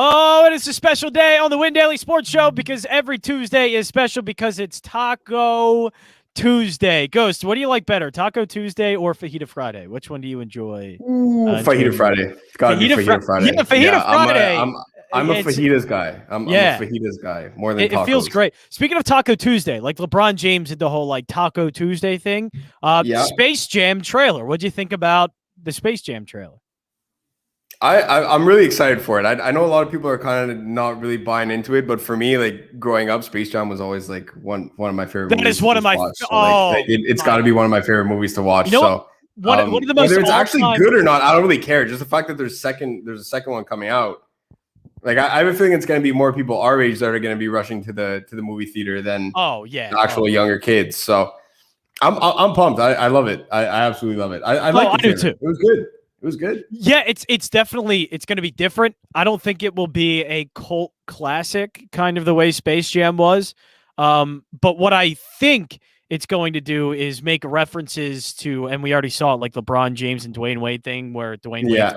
Oh, and it's a special day on the Win Daily Sports Show because every Tuesday is special because it's Taco Tuesday. Ghost, what do you like better, Taco Tuesday or Fajita Friday? Which one do you enjoy? Fajita Friday. It's got to be Fajita Friday. Yeah, Fajita Friday. I'm a fajitas guy. I'm a fajitas guy more than tacos. It feels great. Speaking of Taco Tuesday, like LeBron James did the whole like Taco Tuesday thing. Space Jam trailer. What'd you think about the Space Jam trailer? I'm really excited for it. I know a lot of people are kind of not really buying into it, but for me, like growing up, Space Jam was always like one of my favorite movies. That is one of my it's got to be one of my favorite movies to watch. You know, one of the most whether it's actually good or not, I don't really care. Just the fact that there's a second one coming out. Like I have a feeling it's going to be more people our age that are going to be rushing to the movie theater than the actual younger kids. So I'm pumped. I love it. I absolutely love it. I do too. It was good. It was good. Yeah, it's definitely going to be different. I don't think it will be a cult classic kind of the way Space Jam was. But what I think it's going to do is make references to, and we already saw it, like LeBron James and Dwayne Wade thing, where Dwayne Wade's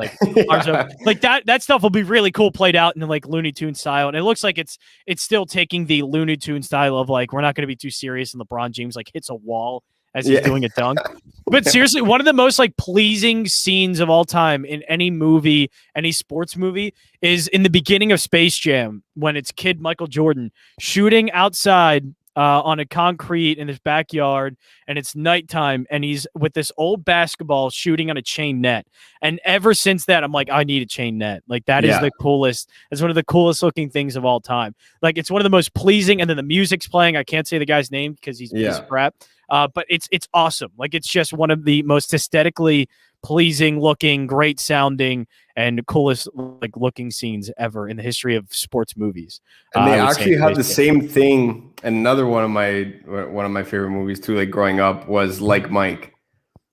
like that stuff will be really cool played out in like Looney Tunes style. And it looks like it's still taking the Looney Tunes style of like, we're not going to be too serious, and LeBron James like hits a wall as he's doing a dunk. But seriously, one of the most like pleasing scenes of all time in any movie, any sports movie, is in the beginning of Space Jam when it's kid Michael Jordan shooting outside on a concrete in his backyard, and it's nighttime, and he's with this old basketball shooting on a chain net. And ever since that, I'm like, I need a chain net. Like that is the coolest. It's one of the coolest looking things of all time. Like it's one of the most pleasing. And then the music's playing. I can't say the guy's name because he's crap. But it's awesome. Like it's just one of the most aesthetically pleasing looking, great sounding, and coolest like looking scenes ever in the history of sports movies. And they actually have the same thing. And another one of my favorite movies too, like growing up, was Like Mike.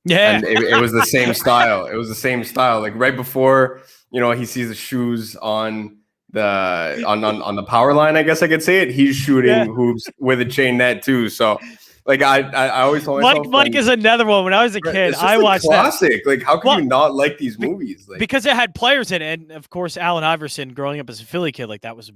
Yeah, and it was the same style. It was the same style. Like right before, he sees the shoes on the power line, I guess I could say it. He's shooting hoops with a chain net too. So. Like I always told myself, Mike is another one. When I was a kid, I watched classic. Like, how can you not like these movies? Like, because it had players in it, and of course, Allen Iverson. Growing up as a Philly kid, like that was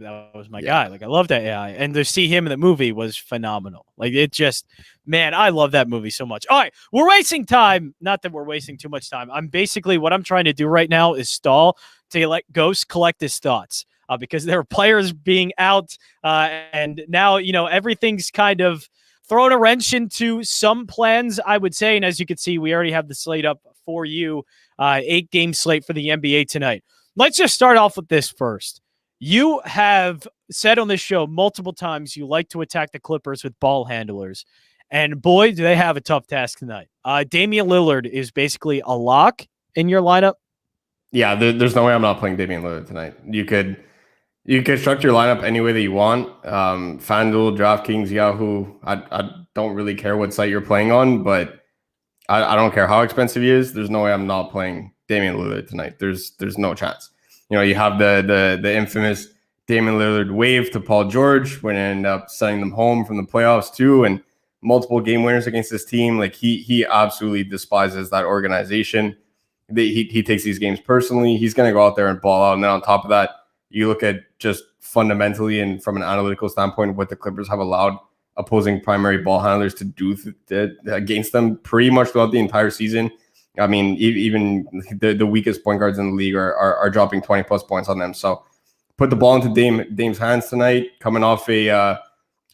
my guy. Like I loved that guy, and to see him in the movie was phenomenal. Like it just, man, I love that movie so much. All right, we're wasting time. Not that we're wasting too much time. What I'm trying to do right now is stall to let Ghost collect his thoughts. Because there are players being out, and now everything's kind of throwing a wrench into some plans, I would say. And as you can see, we already have the slate up for you. 8-game slate for the NBA tonight. Let's just start off with this first. You have said on this show multiple times you like to attack the Clippers with ball handlers. And boy, do they have a tough task tonight. Damian Lillard is basically a lock in your lineup. Yeah, there's no way I'm not playing Damian Lillard tonight. You could construct your lineup any way that you want. FanDuel, DraftKings, Yahoo. I don't really care what site you're playing on, but I don't care how expensive he is. There's no way I'm not playing Damian Lillard tonight. There's no chance. You have the infamous Damian Lillard wave to Paul George when it ended up sending them home from the playoffs too, and multiple game winners against this team. Like he absolutely despises that organization. He takes these games personally. He's going to go out there and ball out. And then on top of that, you look at just fundamentally and from an analytical standpoint, what the Clippers have allowed opposing primary ball handlers to do against them pretty much throughout the entire season. I mean, even the weakest point guards in the league are dropping 20-plus points on them. So put the ball into Dame's hands tonight, coming off a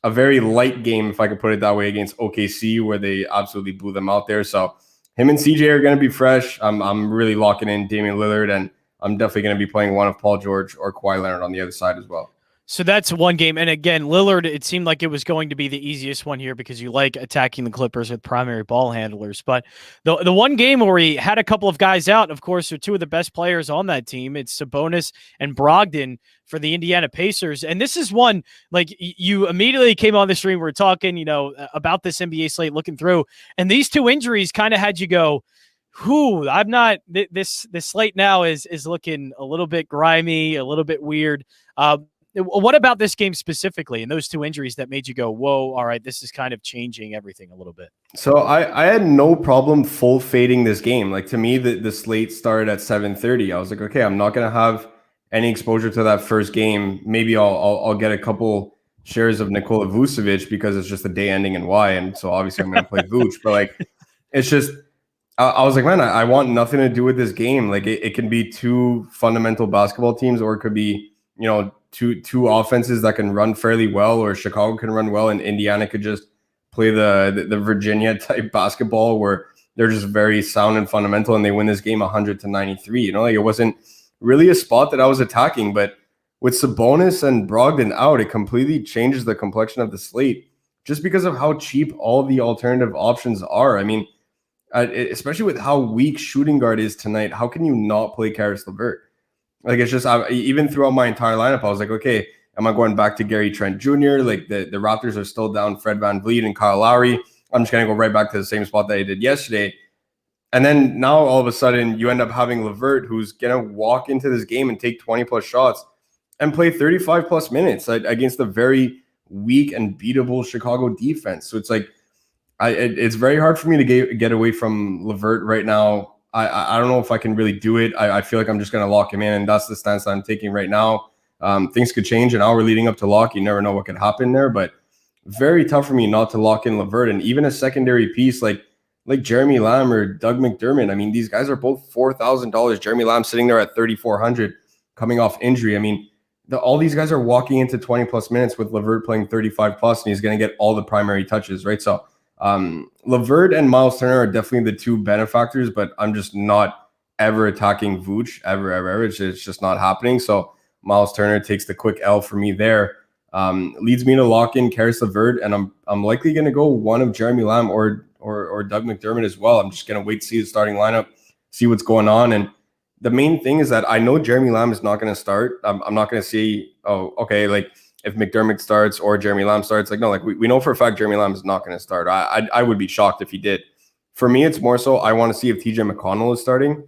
very light game, if I could put it that way, against OKC, where they absolutely blew them out there. So him and CJ are going to be fresh. I'm really locking in Damian Lillard, and I'm definitely going to be playing one of Paul George or Kawhi Leonard on the other side as well. So that's one game. And again, Lillard, it seemed like it was going to be the easiest one here because you like attacking the Clippers with primary ball handlers. But the one game where he had a couple of guys out, of course, are two of the best players on that team. It's Sabonis and Brogdon for the Indiana Pacers. And this is one, like, you immediately came on the stream, we were talking, about this NBA slate, looking through. And these two injuries kind of had you go, I'm not, this slate now is looking a little bit grimy, a little bit weird. What about this game specifically and those two injuries that made you go, whoa, all right, this is kind of changing everything a little bit? So I had no problem full fading this game. Like, to me, the slate started at 7:30. I was like, okay, I'm not going to have any exposure to that first game, maybe I'll get a couple shares of Nikola Vucevic because it's just a day ending in Y, and so obviously I'm going to play Vuce. But like, it's just I was like, man, I want nothing to do with this game. Like it can be two fundamental basketball teams, or it could be, two offenses that can run fairly well, or Chicago can run well and Indiana could just play the Virginia type basketball where they're just very sound and fundamental and they win this game 100-93. Like it wasn't really a spot that I was attacking, but with Sabonis and Brogdon out, it completely changes the complexion of the slate just because of how cheap all the alternative options are. I mean, especially with how weak shooting guard is tonight, how can you not play Karis LeVert? Like it's just even throughout my entire lineup, I was like, okay, am I going back to Gary Trent Jr.? Like the Raptors are still down Fred VanVleet and Kyle Lowry. I'm just gonna go right back to the same spot that I did yesterday. And then now all of a sudden you end up having LeVert, who's gonna walk into this game and take 20 plus shots and play 35 plus minutes against a very weak and beatable Chicago defense. So it's like it's very hard for me to get away from LeVert right now. I don't know if I can really do it. I feel like I'm just going to lock him in, and that's the stance that I'm taking right now. Things could change an hour leading up to lock. You never know what could happen there, but very tough for me not to lock in LeVert. And even a secondary piece like Jeremy Lamb or Doug McDermott. I mean, these guys are both $4,000. Jeremy Lamb sitting there at 3,400 coming off injury. I mean, all these guys are walking into 20 plus minutes with LeVert playing 35 plus, and he's going to get all the primary touches, right? So LeVert and Miles Turner are definitely the two benefactors, but I'm just not ever attacking Vooch ever. It's just not happening. So Miles Turner takes the quick L for me there. Leads me to lock in Karis LeVert, and I'm likely going to go one of Jeremy Lamb or Doug McDermott as well. I'm just going to wait to see the starting lineup, see what's going on. And the main thing is that I know Jeremy Lamb is not going to start. I'm not going to see, like if McDermott starts or Jeremy Lamb starts. Like, no, like we know for a fact Jeremy Lamb is not going to start. I would be shocked if he did. For me, it's more so I want to see if TJ McConnell is starting.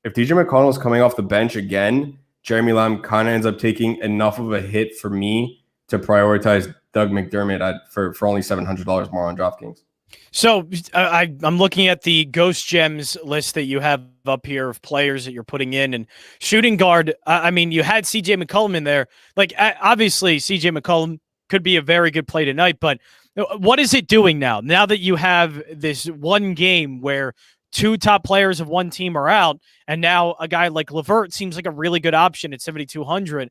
If TJ McConnell is coming off the bench again, Jeremy Lamb kind of ends up taking enough of a hit for me to prioritize Doug McDermott for only $700 more on DraftKings. So I'm looking at the Ghost Gems list that you have up here of players that you're putting in, and shooting guard. I mean, you had CJ McCollum in there. Like, obviously, CJ McCollum could be a very good play tonight, but what is it doing now? Now that you have this one game where two top players of one team are out, and now a guy like LeVert seems like a really good option at 7,200.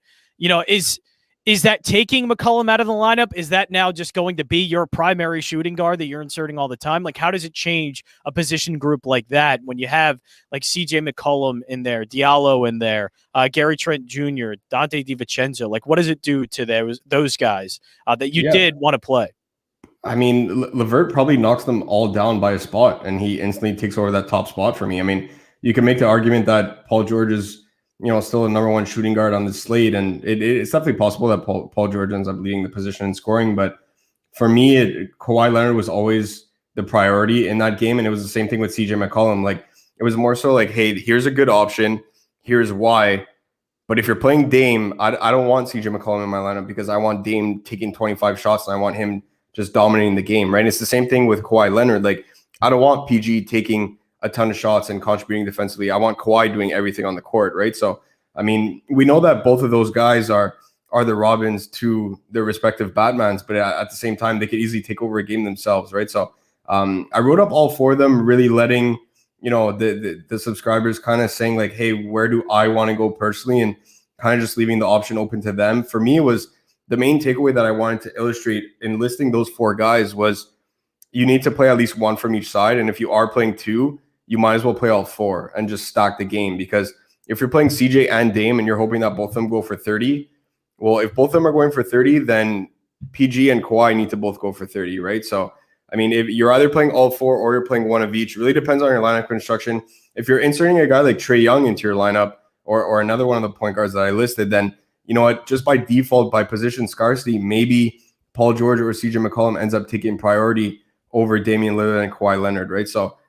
Is that taking McCollum out of the lineup? Is that now just going to be your primary shooting guard that you're inserting all the time? Like, how does it change a position group like that when you have like CJ McCollum in there, Diallo in there, Gary Trent Jr., Dante DiVincenzo? Like, what does it do to those guys that you did want to play? I mean, LeVert probably knocks them all down by a spot, and he instantly takes over that top spot for me. I mean, you can make the argument that Paul George is still the number one shooting guard on the slate. And it's definitely possible that Paul George ends up leading the position in scoring. But for me, Kawhi Leonard was always the priority in that game. And it was the same thing with CJ McCollum. Like, it was more so like, hey, here's a good option. Here's why. But if you're playing Dame, I don't want CJ McCollum in my lineup because I want Dame taking 25 shots and I want him just dominating the game, right? It's the same thing with Kawhi Leonard. Like, I don't want PG taking a ton of shots and contributing defensively. I want Kawhi doing everything on the court, right? So, I mean, we know that both of those guys are the Robins to their respective Batmans, but at the same time, they could easily take over a game themselves, right? So, I wrote up all four of them, really letting the subscribers kind of saying like, hey, where do I want to go personally, and kind of just leaving the option open to them. For me, it was the main takeaway that I wanted to illustrate in listing those four guys was you need to play at least one from each side, and if you are playing two, you might as well play all four and just stack the game. Because if you're playing CJ and Dame and you're hoping that both of them go for 30, well, if both of them are going for 30, then PG and Kawhi need to both go for 30, right? So, I mean, if you're either playing all four or you're playing one of each, really depends on your lineup construction. If you're inserting a guy like Trae Young into your lineup or another one of the point guards that I listed, then you know what, just by default, by position scarcity, maybe Paul George or CJ McCollum ends up taking priority over Damian Lillard and Kawhi Leonard, right? So,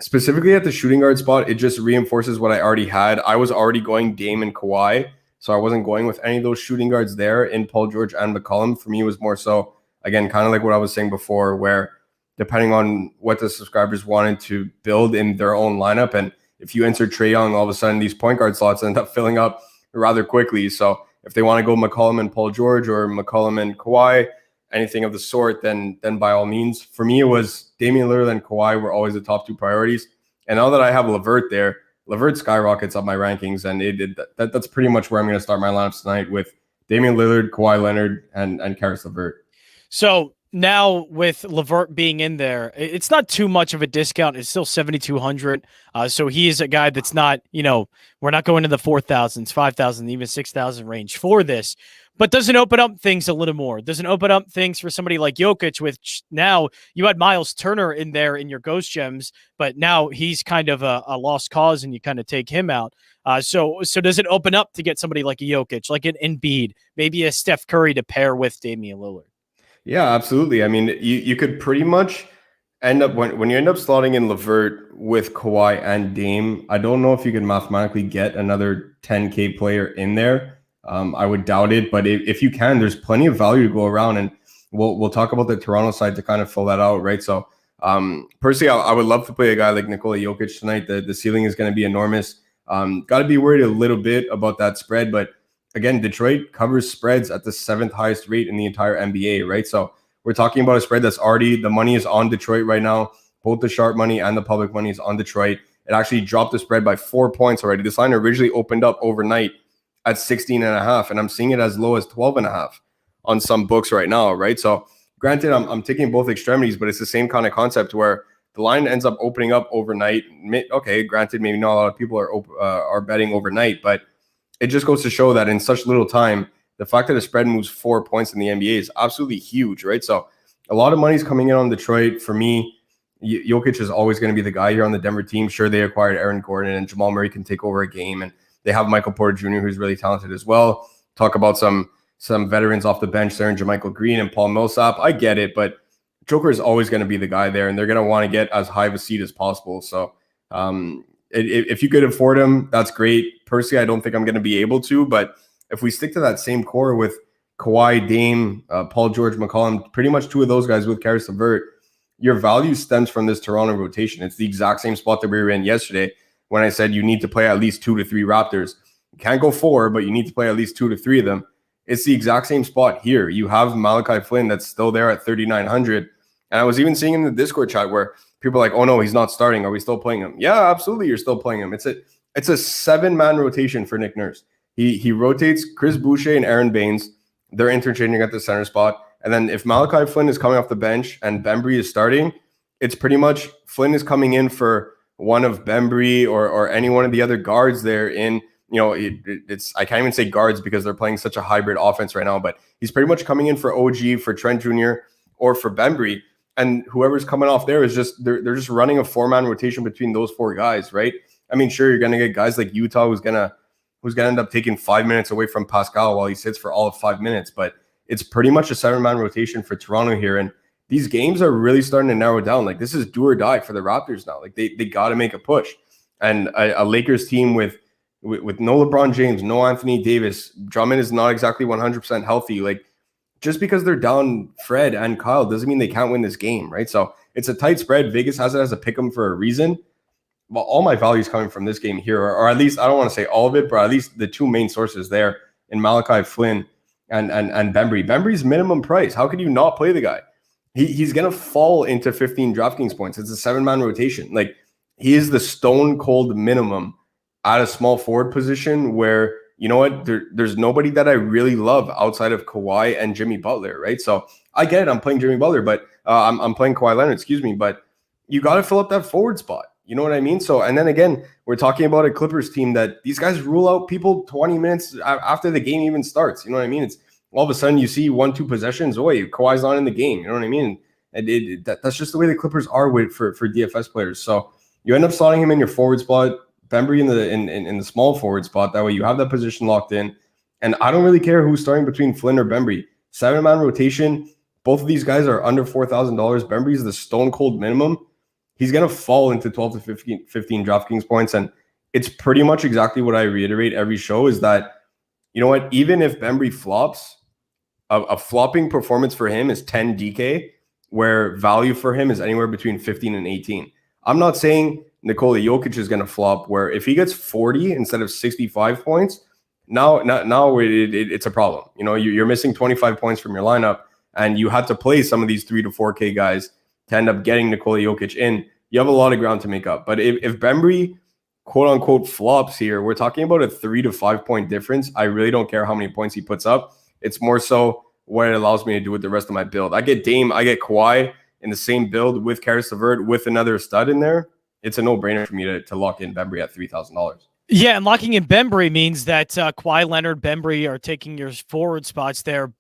specifically at the shooting guard spot, it just reinforces what I already had. I was already going Dame and Kawhi, so I wasn't going with any of those shooting guards there in Paul George and McCollum. For me, it was more so, again, kind of like what I was saying before, where depending on what the subscribers wanted to build in their own lineup, and if you insert Trae Young, all of a sudden these point guard slots end up filling up rather quickly. So if they want to go McCollum and Paul George or McCollum and Kawhi, anything of the sort, then by all means. For me, it was Damian Lillard and Kawhi were always the top two priorities. And now that I have LeVert there, LeVert skyrockets up my rankings, and that's pretty much where I'm going to start my lineups tonight with Damian Lillard, Kawhi Leonard, and Karis LeVert. So now with LeVert being in there, it's not too much of a discount. It's still 7,200. So he is a guy that's not, we're not going to the 4,000s, 5,000, even 6,000 range for this, but doesn't open up things a little more. Doesn't open up things for somebody like Jokic, which now you had Miles Turner in there in your Ghost Gems, but now he's kind of a lost cause and you kind of take him out. So does it open up to get somebody like a Jokic, like an Embiid, maybe a Steph Curry to pair with Damian Lillard? Yeah, absolutely. I mean, you could pretty much end up when you end up slotting in LeVert with Kawhi and Dame. I don't know if you can mathematically get another 10K player in there. I would doubt it, but if you can, there's plenty of value to go around, and we'll talk about the Toronto side to kind of fill that out, right? So, personally, I would love to play a guy like Nikola Jokic tonight. The ceiling is going to be enormous. Got to be worried a little bit about that spread, but again, Detroit covers spreads at the 7th highest rate in the entire NBA, right? So we're talking about a spread that's already, the money is on Detroit right now. Both the sharp money and the public money is on Detroit. It actually dropped the spread by 4 points already. This line originally opened up overnight at 16.5, and I'm seeing it as low as 12.5 on some books right now, right? So granted, I'm taking both extremities, but it's the same kind of concept where the line ends up opening up overnight. Okay, granted, maybe not a lot of people are betting overnight, but it just goes to show that in such little time, the fact that the spread moves 4 points in the NBA is absolutely huge, right? So a lot of money is coming in on Detroit. For me, Jokic is always going to be the guy here on the Denver team. Sure, they acquired Aaron Gordon and Jamal Murray can take over a game, and they have Michael Porter Jr., who's really talented as well. Talk about some veterans off the bench there, and JaMychal Green and Paul Millsap. I get it, but Joker is always going to be the guy there, and they're going to want to get as high of a seed as possible. So if you could afford him, that's great. Personally, I don't think I'm going to be able to, but if we stick to that same core with Kawhi, Dame, Paul George, McCollum, pretty much two of those guys with Karis LeVert, your value stems from this Toronto rotation. It's the exact same spot that we were in yesterday when I said you need to play at least 2 to 3 Raptors. You can't go 4, but you need to play at least 2 to 3 of them. It's the exact same spot here. You have Malachi Flynn that's still there at 3,900. And I was even seeing in the Discord chat where people are like, oh no, he's not starting. Are we still playing him? Yeah, absolutely. You're still playing him. It's a 7-man rotation for Nick Nurse. He rotates Chris Boucher and Aaron Baines. They're interchanging at the center spot. And then if Malachi Flynn is coming off the bench and Bembry is starting, it's pretty much Flynn is coming in for one of Bembry or any one of the other guards there in, it's I can't even say guards because they're playing such a hybrid offense right now, but he's pretty much coming in for OG, for Trent Jr., or for Bembry. And whoever's coming off there is just, they're just running a 4-man rotation between those 4 guys, right? I mean, sure, you're going to get guys like Utah who's going to end up taking 5 minutes away from Pascal while he sits for all of 5 minutes, but it's pretty much a 7-man rotation for Toronto here. And these games are really starting to narrow down. Like, this is do or die for the Raptors now. Like, they got to make a push. And a Lakers team with no LeBron James, no Anthony Davis, Drummond is not exactly 100% healthy. Like, just because they're down Fred and Kyle doesn't mean they can't win this game, right? So it's a tight spread. Vegas has it as a pick 'em for a reason. Well, all my value is coming from this game here, or at least I don't want to say all of it, but at least the 2 main sources there in Malachi Flynn and Bembry. Bembry's minimum price. How could you not play the guy? He's going to fall into 15 DraftKings points. It's a 7-man rotation. Like, he is the stone cold minimum at a small forward position where, you know what, there's nobody that I really love outside of Kawhi and Jimmy Butler, right? So I get it. I'm playing Jimmy Butler, but I'm playing Kawhi Leonard, but you got to fill up that forward spot. You know what I mean? So, and then again, we're talking about a Clippers team that these guys rule out people 20 minutes after the game even starts. You know what I mean? It's all of a sudden you see 1-2 possessions. Oh, wait, Kawhi's not in the game. You know what I mean? And that's just the way the Clippers are for DFS players. So you end up slotting him in your forward spot, Bembry in the small forward spot. That way you have that position locked in. And I don't really care who's starting between Flynn or Bembry. 7-man rotation. Both of these guys are under $4,000. Bembry is the stone cold minimum. He's going to fall into 12 to 15 DraftKings points. And it's pretty much exactly what I reiterate every show is that, you know what, even if Bembry flops, a flopping performance for him is 10 DK, where value for him is anywhere between 15 and 18. I'm not saying Nikola Jokic is going to flop, where if he gets 40 instead of 65 points, Now it's a problem. You know, you're missing 25 points from your lineup, and you had to play some of these 3 to 4K guys to end up getting Nikola Jokic in. You have a lot of ground to make up. But if Bembry, quote unquote, flops here, we're talking about a 3 to 5 point difference. I really don't care how many points he puts up. It's more so what it allows me to do with the rest of my build. I get Dame, I get Kawhi in the same build with Karis LeVert with another stud in there. It's a no-brainer for me to lock in Bembry at $3,000. Yeah, and locking in Bembry means that Kawhi Leonard, Bembry are taking your forward spots there.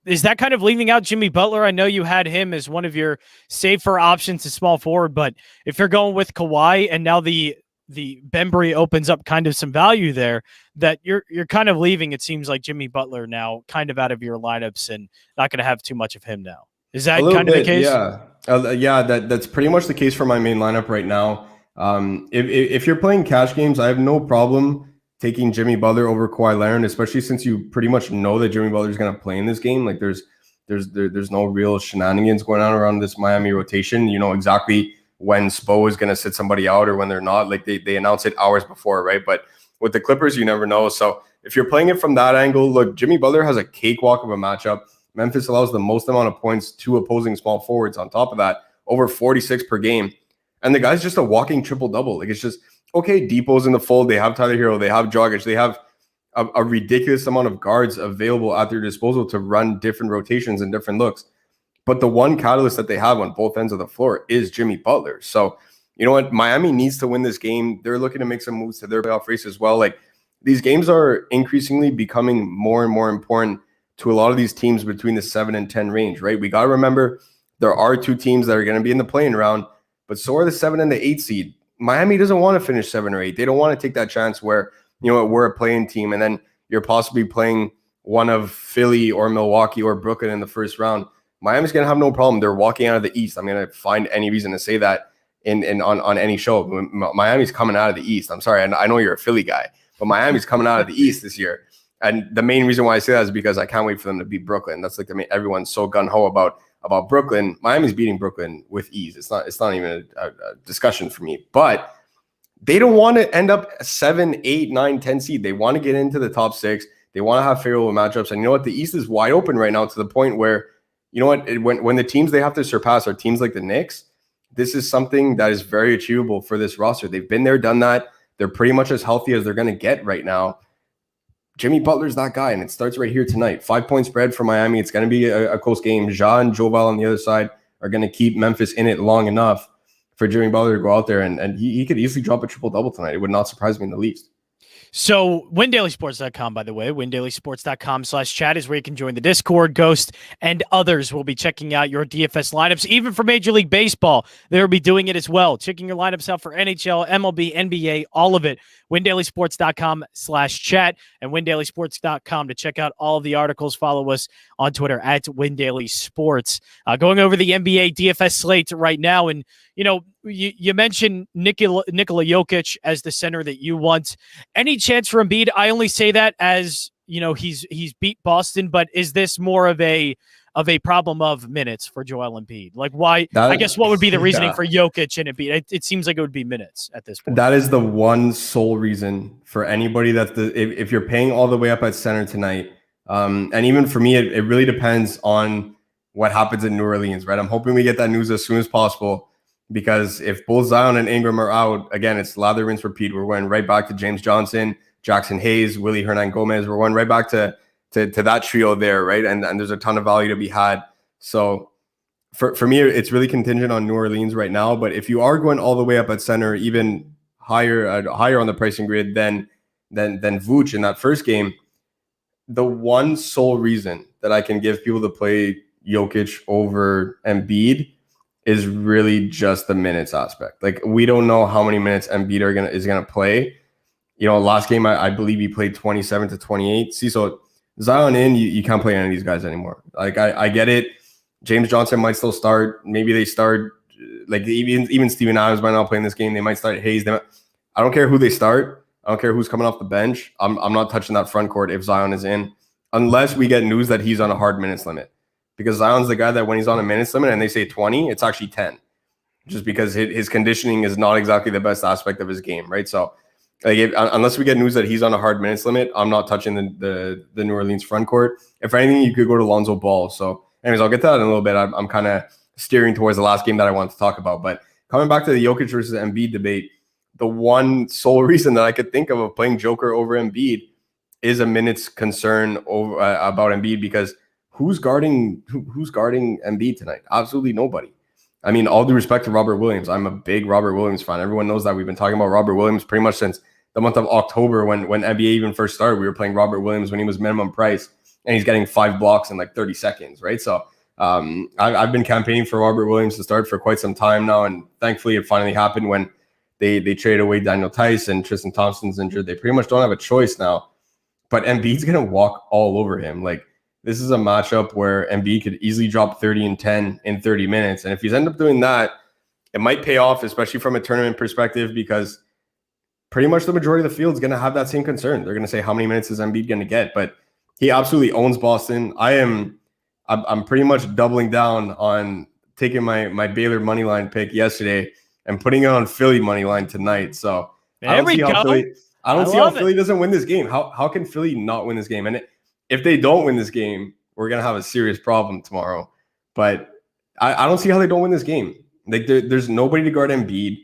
Is that kind of leaving out Jimmy Butler? I know you had him as one of your safer options to small forward, but if you're going with Kawhi and now the Bembry opens up kind of some value there, that you're kind of leaving, it seems like, Jimmy Butler now kind of out of your lineups and not going to have too much of him now. Is that kind of the case? Yeah. That's pretty much the case for my main lineup right now. If you're playing cash games, I have no problem taking Jimmy Butler over Kawhi Leonard, especially since you pretty much know that Jimmy Butler is going to play in this game. Like there's no real shenanigans going on around this Miami rotation. You know exactly when Spo is going to sit somebody out or when they're not. Like they announce it hours before, right? But with the Clippers, you never know. So if you're playing it from that angle, look, Jimmy Butler has a cakewalk of a matchup. Memphis allows the most amount of points to opposing small forwards. On top of that, over 46 per game. And the guy's just a walking triple-double. Like, it's just, okay, Depot's in the fold. They have Tyler Hero. They have Dragic. They have a ridiculous amount of guards available at their disposal to run different rotations and different looks. But the one catalyst that they have on both ends of the floor is Jimmy Butler. So, you know what? Miami needs to win this game. They're looking to make some moves to their playoff race as well. Like, these games are increasingly becoming more and more important to a lot of these teams between the 7 and 10 range, right? We got to remember there are 2 teams that are going to be in the play-in round, but so are the 7 and the 8 seed. Miami doesn't want to finish 7 or 8. They don't want to take that chance where, you know, we're a play-in team and then you're possibly playing one of Philly or Milwaukee or Brooklyn in the first round. Miami's going to have no problem. They're walking out of the East. I'm going to find any reason to say that on any show. Miami's coming out of the East. I'm sorry. I know you're a Philly guy, but Miami's coming out of the East this year. And the main reason why I say that is because I can't wait for them to beat Brooklyn. That's like, I mean, everyone's so gung-ho about Brooklyn. Miami's beating Brooklyn with ease. It's not even a discussion for me. But they don't want to end up 7, 8, 9, 10 seed. They want to get into the top 6. They want to have favorable matchups. And you know what? The East is wide open right now to the point where, you know what? When the teams they have to surpass are teams like the Knicks, this is something that is very achievable for this roster. They've been there, done that. They're pretty much as healthy as they're going to get right now. Jimmy Butler's that guy, and it starts right here tonight. 5-point spread for Miami. It's going to be a close game. Ja and Joval on the other side are going to keep Memphis in it long enough for Jimmy Butler to go out there, and he could easily drop a triple-double tonight. It would not surprise me in the least. So WinDailySports.com, by the way, WinDailySports.com/chat is where you can join the Discord. Ghost and others will be checking out your DFS lineups, even for Major League Baseball. They'll be doing it as well. Checking your lineups out for NHL, MLB, NBA, all of it. WinDailySports.com/chat and WinDailySports.com to check out all of the articles. Follow us on Twitter at WinDailySports. Going over the NBA DFS slate right now, and you know, you mentioned Nikola Jokic as the center that you want. Any chance for Embiid? I only say that as, you know, he's beat Boston, but is this more of a problem of minutes for Joel Embiid? Like, why? I guess what would be the reasoning for Jokic and Embiid? It seems like it would be minutes at this point. That is the one sole reason for anybody that's if you're paying all the way up at center tonight. And even for me, it really depends on what happens in New Orleans, right? I'm hoping we get that news as soon as possible. Because if both Zion and Ingram are out, again, it's lather, rinse, repeat. We're going right back to James Johnson, Jackson Hayes, Willie Hernan-Gomez. We're going right back to that trio there, right? And there's a ton of value to be had. So for me, it's really contingent on New Orleans right now. But if you are going all the way up at center, even higher on the pricing grid than Vooch in that first game, the one sole reason that I can give people to play Jokic over Embiid is really just the minutes aspect. Like, we don't know how many minutes Embiid is gonna play. You know, last game I believe he played 27 to 28. See, so Zion you can't play any of these guys anymore. Like, I get it. James Johnson might still start. Maybe they start, like, even Steven Adams might not play in this game. They might start Hayes. I don't care who they start. I don't care who's coming off the bench. I'm not touching that front court if Zion is in, unless we get news that he's on a hard minutes limit. Because Zion's the guy that when he's on a minutes limit and they say 20, it's actually 10. Just because his conditioning is not exactly the best aspect of his game, right? So Like unless we get news that he's on a hard minutes limit, I'm not touching the New Orleans front court. If anything, you could go to Lonzo Ball. So, anyways, I'll get to that in a little bit. I'm kind of steering towards the last game that I want to talk about. But coming back to the Jokic versus Embiid debate, the one sole reason that I could think of playing Joker over Embiid is a minutes concern over about Embiid, because who's guarding Embiid tonight? Absolutely nobody. I mean, all due respect to Robert Williams, I'm a big Robert Williams fan. Everyone knows that. We've been talking about Robert Williams pretty much since the month of October when NBA even first started. We were playing Robert Williams when he was minimum price, and he's getting 5 blocks in like 30 seconds, right? So I've been campaigning for Robert Williams to start for quite some time now, and thankfully it finally happened when they traded away Daniel Tice and Tristan Thompson's injured. They pretty much don't have a choice now. But Embiid's going to walk all over him. Like, this is a matchup where Embiid could easily drop 30 and 10 in 30 minutes. And if he's end up doing that, it might pay off, especially from a tournament perspective, because pretty much the majority of the field is going to have that same concern. They're going to say, how many minutes is Embiid going to get? But he absolutely owns Boston. I'm pretty much doubling down on taking my Baylor money line pick yesterday and putting it on Philly money line tonight. So I don't see how Philly doesn't win this game. How can Philly not win this game? And if they don't win this game, we're going to have a serious problem tomorrow. But I don't see how they don't win this game. Like, there's nobody to guard Embiid.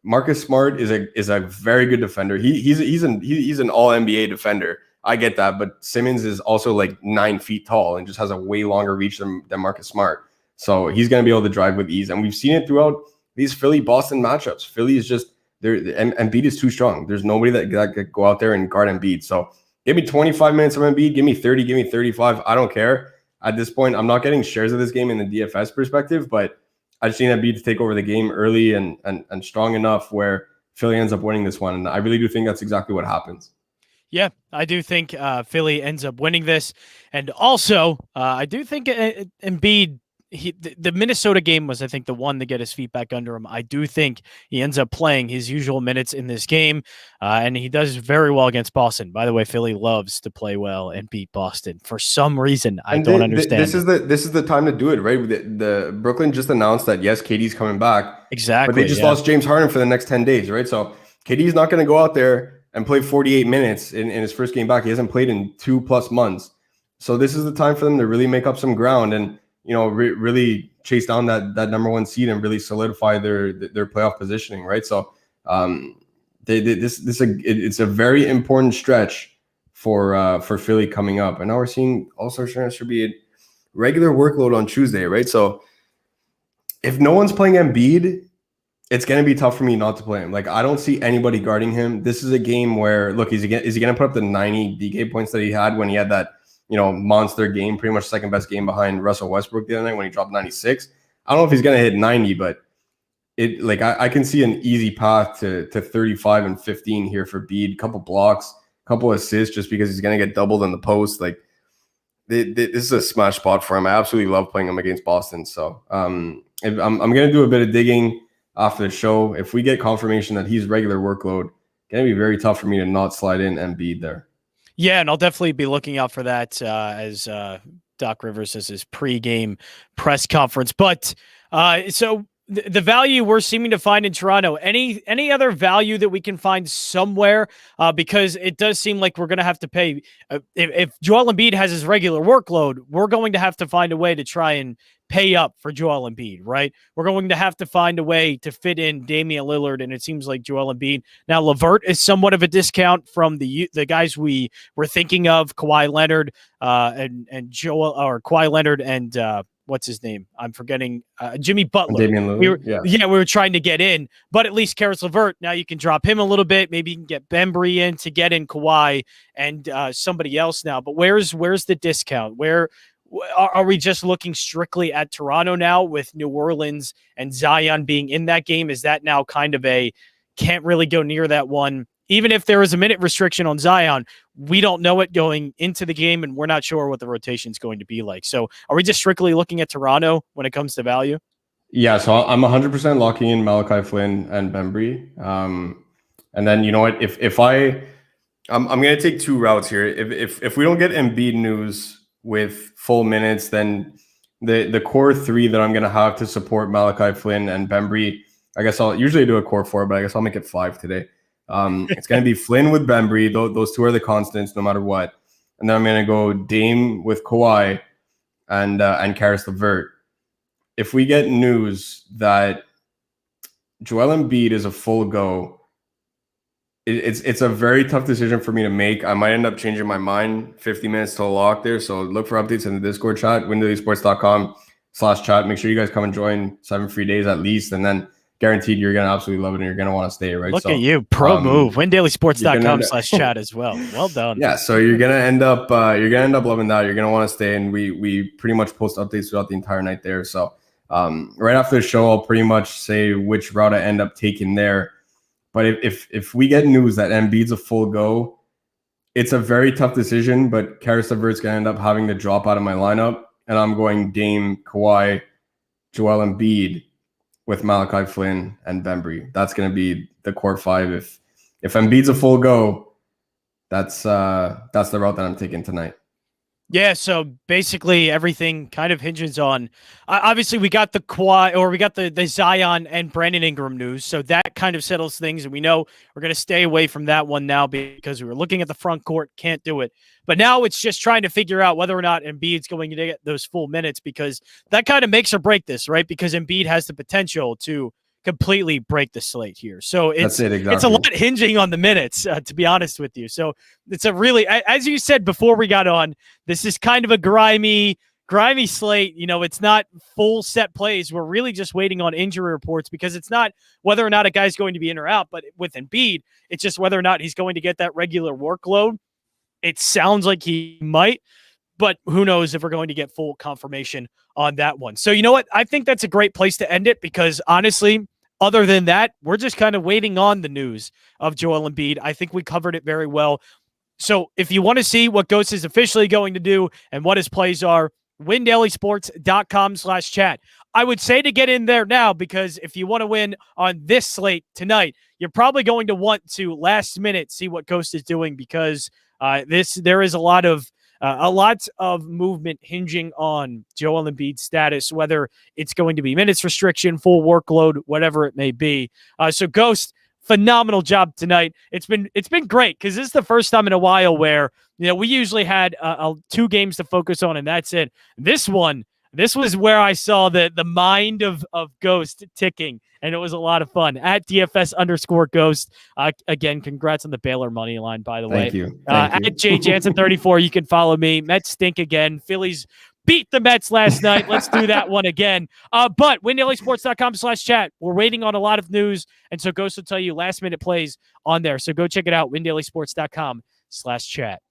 Marcus Smart is a very good defender. He's an all NBA defender. I get that, but Simmons is also like 9 feet tall and just has a way longer reach than Marcus Smart. So he's going to be able to drive with ease. And we've seen it throughout these Philly-Boston matchups. Philly is just Embiid is too strong. There's nobody that could go out there and guard Embiid. So give me 25 minutes of Embiid. Give me 30. Give me 35. I don't care. At this point, I'm not getting shares of this game in the DFS perspective, but I just need Embiid to take over the game early and strong enough where Philly ends up winning this one. And I really do think that's exactly what happens. Yeah, I do think Philly ends up winning this. And also, I do think Embiid, the Minnesota game was, I think, the one to get his feet back under him. I do think he ends up playing his usual minutes in this game, and he does very well against Boston. By the way, Philly loves to play well and beat Boston for some reason. I don't understand. This is the time to do it, right? The Brooklyn just announced that yes, KD's coming back. Exactly, but they just lost James Harden for the next 10 days, right? So KD's not going to go out there and play 48 minutes in his first game back. He hasn't played in 2+ months. So this is the time for them to really make up some ground and, you know, really chase down that number 1 seed and really solidify their playoff positioning, right? So it's a very important stretch for Philly coming up. And now we're seeing All-Star should be a regular workload on Tuesday, right? So if no one's playing Embiid, it's going to be tough for me not to play him. Like, I don't see anybody guarding him. This is a game where, look, is he going to put up the 90 DK points that he had when he had that, you know, monster game, pretty much second best game behind Russell Westbrook the other night when he dropped 96. I don't know if he's going to hit 90, but I can see an easy path to 35 and 15 here for Bede. Couple blocks, couple assists, just because he's going to get doubled in the post. Like, this is a smash spot for him. I absolutely love playing him against Boston. So I'm going to do a bit of digging after the show. If we get confirmation that he's regular workload, going to be very tough for me to not slide in Embiid there. Yeah, and I'll definitely be looking out for that as Doc Rivers has his pregame press conference. But so the value we're seeming to find in Toronto, any other value that we can find somewhere? Because it does seem like we're going to have to pay. If Joel Embiid has his regular workload, we're going to have to find a way to try and pay up for Joel Embiid, right? We're going to have to find a way to fit in Damian Lillard, and it seems like Joel Embiid. Now, LeVert is somewhat of a discount from the guys we were thinking of, Kawhi Leonard and Joel, or Kawhi Leonard and what's his name? I'm forgetting. Jimmy Butler. Damian Lillard. We were trying to get in, but at least Karis LeVert, now you can drop him a little bit. Maybe you can get Bembry in to get in Kawhi and somebody else now. But where's the discount? Where are we just looking strictly at Toronto now with New Orleans and Zion being in that game? Is that now kind of a can't really go near that one? Even if there is a minute restriction on Zion, we don't know it going into the game, and we're not sure what the rotation is going to be like. So are we just strictly looking at Toronto when it comes to value? Yeah, so I'm 100% locking in Malachi Flynn and Bembry. And then, you know what, I'm going to take 2 routes here. If we don't get Embiid news with full minutes, then the core 3 that I'm going to have to support Malachi Flynn and Bembry, I guess I'll usually do a core 4, but I guess I'll make it 5 today. It's going to be Flynn with Bembry. Those two are the constants no matter what. And then I'm going to go Dame with Kawhi and Karis LeVert. If we get news that Joel Embiid is a full go, it's a very tough decision for me to make. I might end up changing my mind 50 minutes to a lock there. So look for updates in the Discord chat, windailysports.com/chat. Make sure you guys come and join 7 free days at least. And then guaranteed you're going to absolutely love it and you're going to want to stay, right? Look at you. Pro move. windailysports.com/chat as well. Well done. Yeah. So you're going to end up loving that. You're going to want to stay. And we pretty much post updates throughout the entire night there. So right after the show, I'll pretty much say which route I end up taking there. But if we get news that Embiid's a full go, it's a very tough decision. But Karis LeVert's going to end up having to drop out of my lineup, and I'm going Dame, Kawhi, Joel Embiid with Malachi Flynn and Bembry. That's going to be the core five. If Embiid's a full go, that's the route that I'm taking tonight. Yeah, so basically everything kind of hinges on, obviously we got the Zion and Brandon Ingram news, so that kind of settles things, and we know we're going to stay away from that one now because we were looking at the front court, can't do it. But now it's just trying to figure out whether or not Embiid's going to get those full minutes, because that kind of makes or break this, right? Because Embiid has the potential to completely break the slate here. So it's a lot hinging on the minutes, to be honest with you. So it's a really, as you said before we got on, this is kind of a grimy slate. You know, it's not full set plays. We're really just waiting on injury reports, because it's not whether or not a guy's going to be in or out, but with Embiid, it's just whether or not he's going to get that regular workload. It sounds like he might, but who knows if we're going to get full confirmation on that one. So you know what? I think that's a great place to end it, because honestly, other than that, we're just kind of waiting on the news of Joel Embiid. I think we covered it very well. So if you want to see what Ghost is officially going to do and what his plays are, windailysports.com/chat. I would say to get in there now, because if you want to win on this slate tonight, you're probably going to want to last minute see what Ghost is doing, because there is a lot of movement hinging on Joel Embiid's status, whether it's going to be minutes restriction, full workload, whatever it may be. So Ghost, phenomenal job tonight. It's been great, because this is the first time in a while where, you know, we usually had 2 games to focus on, and that's it. This was where I saw the mind of Ghost ticking, and it was a lot of fun. At DFS_Ghost. Again, congrats on the Baylor money line, by the way. Thank you. At Jon Jansen 34, you can follow me. Mets stink again. Phillies beat the Mets last night. Let's do that one again. But windailysports.com/chat. We're waiting on a lot of news, and so Ghost will tell you last minute plays on there. So go check it out, windailysports.com/chat.